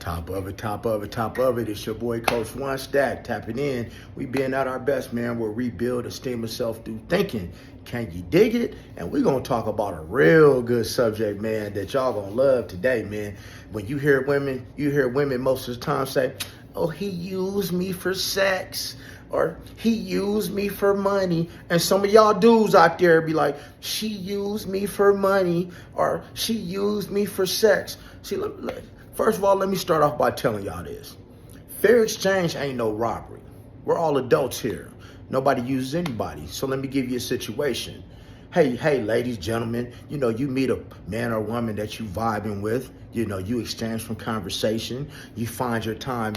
Top of it, top of it, top of it. It's your boy, Coach One Stack, tapping in. We being at our best, man. We'll rebuild esteem of self through thinking. Can you dig it? And we're going to talk about a real good subject, man, that y'all going to love today, man. When you hear women most of the time say, oh, he used me for sex, or he used me for money. And some of y'all dudes out there be like, she used me for money, or she used me for sex. See, look, first of all, let me start off by telling y'all this. Fair exchange ain't no robbery. We're all adults here. Nobody uses anybody. So let me give you a situation. Hey, ladies, gentlemen, you meet a man or woman that you vibing with, you exchange from conversation, you find your time,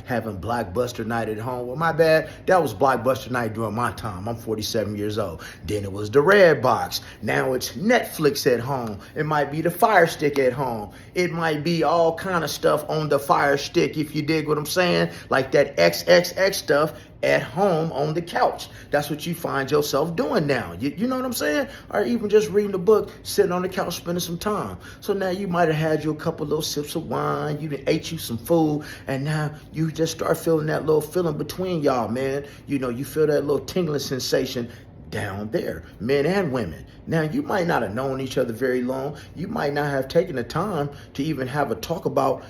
having Blockbuster night at home. Well, my bad, that was Blockbuster night during my time. I'm 47 years old. Then it was the Red Box. Now it's Netflix at home. It might be the Fire Stick at home. It might be all kind of stuff on the Fire Stick, if you dig what I'm saying, like that XXX stuff at home on the couch. That's what you find yourself doing now. You know what I'm saying? Or even just reading a book, sitting on the couch, spending some time. So now you might have had you a couple little sips of wine, you done ate you some food, and now you just start feeling that little feeling between y'all, man. You feel that little tingling sensation down there, men and women. Now, you might not have known each other very long. You might not have taken the time to even have a talk about,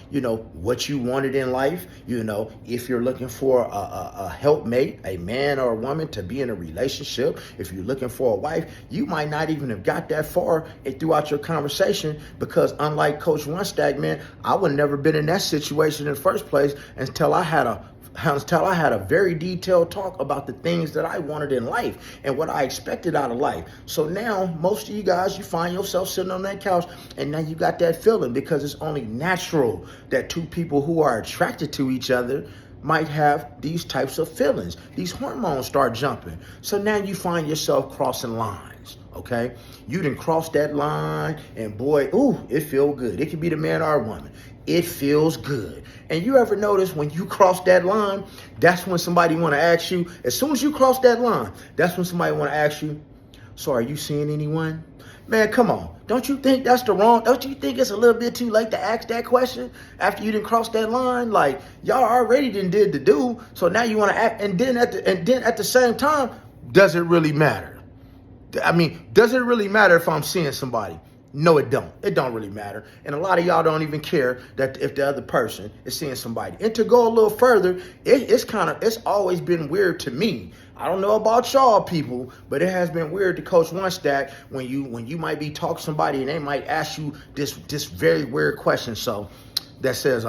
what you wanted in life. If you're looking for a helpmate, a man or a woman to be in a relationship, if you're looking for a wife, you might not even have got that far throughout your conversation, because unlike Coach One Stack, man, I would never been in that situation in the first place until I had a very detailed talk about the things that I wanted in life and what I expected out of life. So now, most of you guys, you find yourself sitting on that couch, and now you got that feeling, because it's only natural that two people who are attracted to each other might have these types of feelings. These hormones start jumping. So now you find yourself crossing lines. Okay, you done crossed that line, and boy, it feels good. It could be the man or a woman. It feels good. And you ever notice when you cross that line, that's when somebody want to ask you, as soon as you cross that line, that's when somebody want to ask you, so are you seeing anyone? Man, come on. Don't you think don't you think it's a little bit too late to ask that question after you didn't cross that line? Like, y'all already did the do, so now you want to act, and then at the same time, does it really matter? I mean, does it really matter if I'm seeing somebody? No, it don't. It don't really matter. And a lot of y'all don't even care that if the other person is seeing somebody. And to go a little further, it's always been weird to me. I don't know about y'all people, but it has been weird to Coach One Stack when you might be talking to somebody and they might ask you this very weird question. So that says,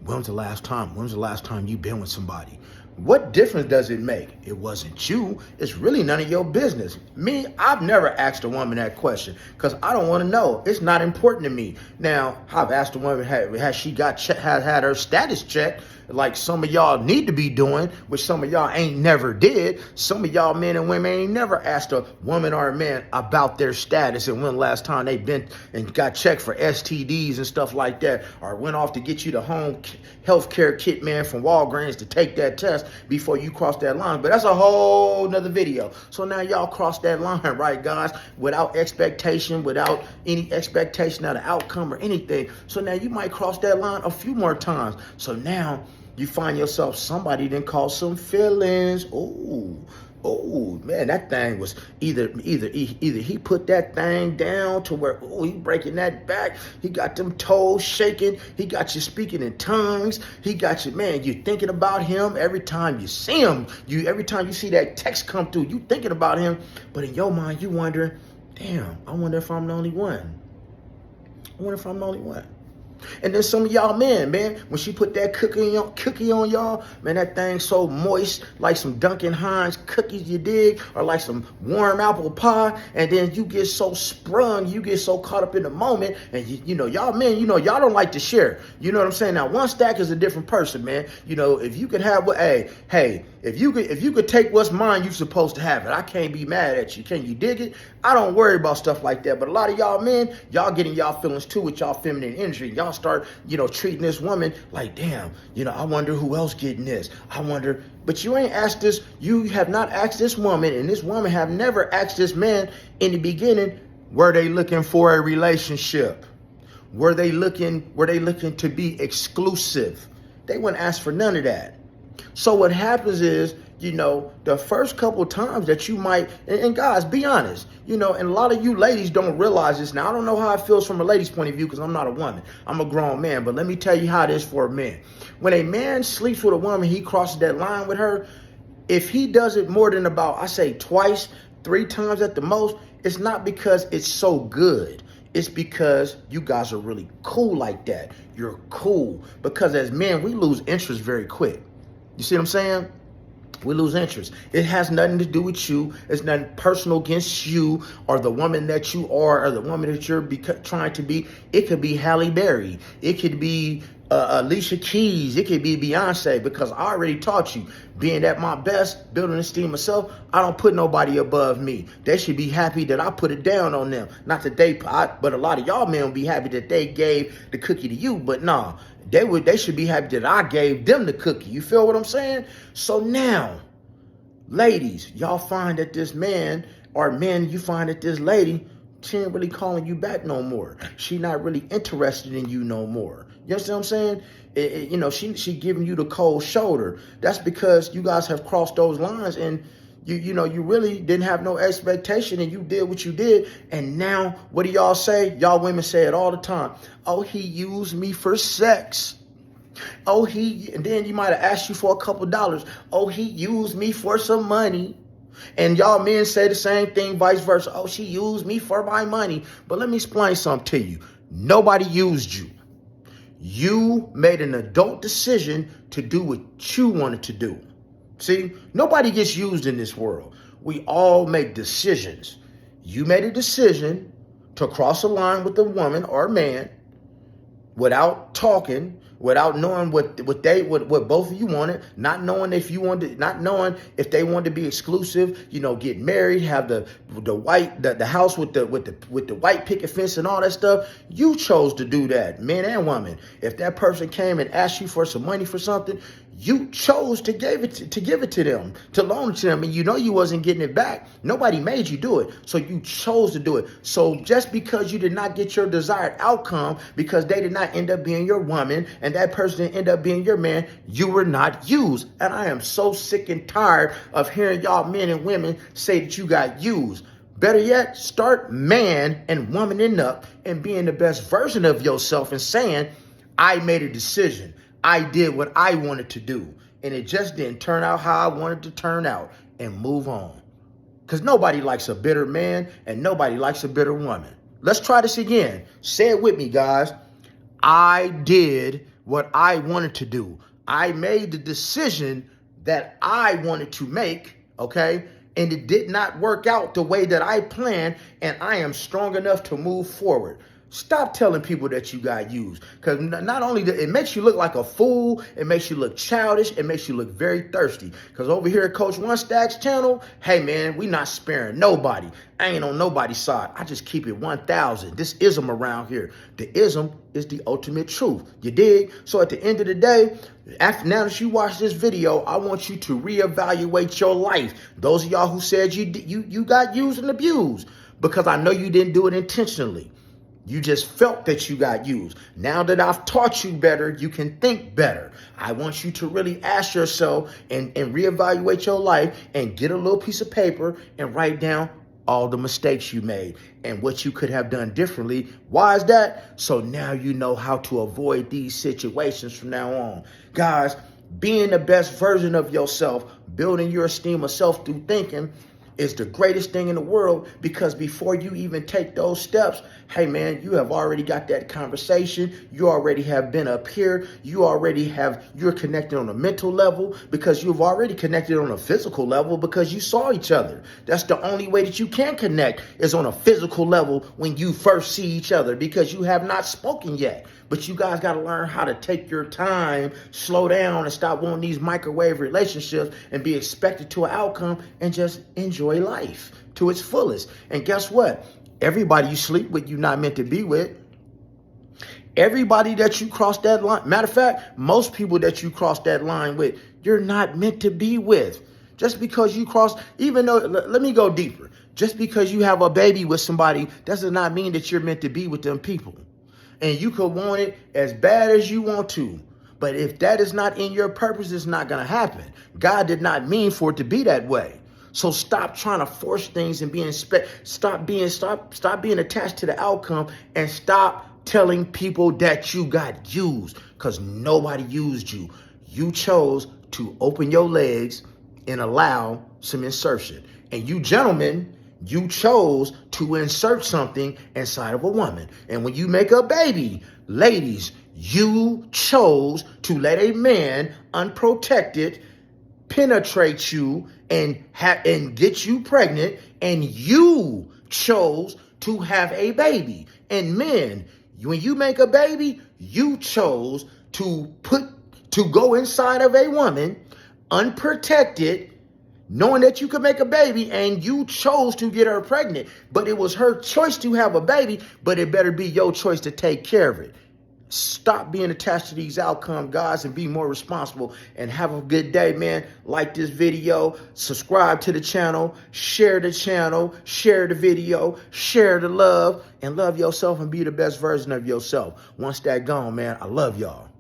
when's the last time you've been with somebody? What difference does it make? It wasn't you. It's really none of your business. Me, I've never asked a woman that question because I don't want to know. It's not important to me. Now, I've asked a woman, has she had her status checked, like some of y'all need to be doing, which some of y'all ain't never did. Some of y'all men and women ain't never asked a woman or a man about their status and when last time they been and got checked for STDs and stuff like that, or went off to get you the home health care kit, man, from Walgreens to take that test before you cross that line. But that's a whole nother video. So now y'all cross that line, right, guys, without any expectation of the outcome or anything. So now you might cross that line a few more times. So now you find yourself, somebody didn't cause some feelings. Oh man, that thing was either he put that thing down to where, he breaking that back. He got them toes shaking. He got you speaking in tongues. He got you, man, you thinking about him every time you see him. Every time you see that text come through, you thinking about him. But in your mind, you wondering, damn, I wonder if I'm the only one. And then some of y'all men, man, when she put that cookie on y'all, man, that thing so moist, like some Duncan Hines cookies, you dig, or like some warm apple pie, and then you get so sprung, you get so caught up in the moment, and y'all men, y'all don't like to share. You know what I'm saying? Now, One Stack is a different person, man. If you could have if you could take what's mine, you're supposed to have it. I can't be mad at you. Can you dig it? I don't worry about stuff like that. But a lot of y'all men, y'all getting y'all feelings too with y'all feminine energy. Y'all start, treating this woman like, damn, I wonder who else getting this. I wonder, but you ain't asked this. You have not asked this woman, and this woman have never asked this man in the beginning, were they looking for a relationship? Were they looking to be exclusive? They wouldn't ask for none of that. So what happens is, the first couple of times that you might, and guys, be honest, and a lot of you ladies don't realize this. Now, I don't know how it feels from a lady's point of view because I'm not a woman. I'm a grown man. But let me tell you how it is for a man. When a man sleeps with a woman, he crosses that line with her. If he does it more than about, I say twice, 3 times at the most, it's not because it's so good. It's because you guys are really cool like that. You're cool. Because as men, we lose interest very quick. You see what I'm saying? We lose interest. It has nothing to do with you. It's nothing personal against you or the woman that you are or the woman that you're trying to be. It could be Halle Berry. It could be Alicia Keys. It could be Beyonce, because I already taught you, being at my best, building esteem myself, I don't put nobody above me. They should be happy that I put it down on them. Not that but a lot of y'all men will be happy that they gave the cookie to you, but nah. They should be happy that I gave them the cookie. You feel what I'm saying? So now, ladies, y'all find that this man, or men, you find that this lady, she ain't really calling you back no more. She not really interested in you no more. You understand what I'm saying? She giving you the cold shoulder. That's because you guys have crossed those lines, and you really didn't have no expectation, and you did what you did. And now, what do y'all say? Y'all women say it all the time. Oh, he used me for sex. Oh, and then you might have asked you for a couple dollars. Oh, he used me for some money. And y'all men say the same thing, vice versa. Oh, she used me for my money. But let me explain something to you. Nobody used you. You made an adult decision to do what you wanted to do. See, nobody gets used in this world. We all make decisions. You made a decision to cross a line with a woman or a man without talking, without knowing what both of you wanted, not knowing if they wanted to be exclusive, get married, have the house with the white picket fence and all that stuff. You chose to do that, men and women. If that person came and asked you for some money for something, you chose to give it to them, to loan it to them, and you wasn't getting it back. Nobody made you do it, so you chose to do it. So just because you did not get your desired outcome, because they did not end up being your woman, and that person didn't end up being your man, you were not used. And I am so sick and tired of hearing y'all men and women say that you got used. Better yet, start man and womaning up and being the best version of yourself and saying, I made a decision. I did what I wanted to do, and it just didn't turn out how I wanted to turn out, and move on. Because nobody likes a bitter man, and nobody likes a bitter woman. Let's try this again. Say it with me, guys. I did what I wanted to do. I made the decision that I wanted to make, okay? And it did not work out the way that I planned, and I am strong enough to move forward. Stop telling people that you got used, because not only it makes you look like a fool, it makes you look childish, it makes you look very thirsty. Because over here at Coach One Stacks channel, hey man, we not sparing nobody. I ain't on nobody's side. I just keep it 1,000. This ism around here. The ism is the ultimate truth. You dig? So at the end of the day, now that you watch this video, I want you to reevaluate your life. Those of y'all who said you got used and abused, because I know you didn't do it intentionally. You just felt that you got used. Now that I've taught you better, you can think better. I want you to really ask yourself and reevaluate your life, and get a little piece of paper and write down all the mistakes you made and what you could have done differently. Why is that? So now you know how to avoid these situations from now on. Guys, being the best version of yourself, building your esteem of self through thinking, is the greatest thing in the world, because before you even take those steps, hey man, you have already got that conversation. You already have been up here. You're connected on a mental level, because you've already connected on a physical level, because you saw each other. That's the only way that you can connect, is on a physical level when you first see each other, because you have not spoken yet. But you guys got to learn how to take your time, slow down, and stop wanting these microwave relationships and be expected to an outcome, and just enjoy life to its fullest. And guess what? Everybody you sleep with, you're not meant to be with. Everybody that you cross that line, matter of fact, most people that you cross that line with, you're not meant to be with. Just because you cross, even though, let me go deeper. Just because you have a baby with somebody, does not mean that you're meant to be with them people. And you could want it as bad as you want to. But if that is not in your purpose, it's not going to happen. God did not mean for it to be that way. So stop trying to force things and stop being attached to the outcome, and stop telling people that you got used, because nobody used you. You chose to open your legs and allow some insertion. And you gentlemen, you chose to insert something inside of a woman. And when you make a baby, ladies, you chose to let a man unprotected penetrate you and get you pregnant, and you chose to have a baby. And men, when you make a baby, you chose to go inside of a woman unprotected, knowing that you could make a baby, and you chose to get her pregnant. But it was her choice to have a baby, but it better be your choice to take care of it. Stop being attached to these outcome, guys, and be more responsible. And have a good day, man. Like this video, subscribe to the channel, share the video, share the love, and love yourself and be the best version of yourself. Once that gone, man, I love y'all.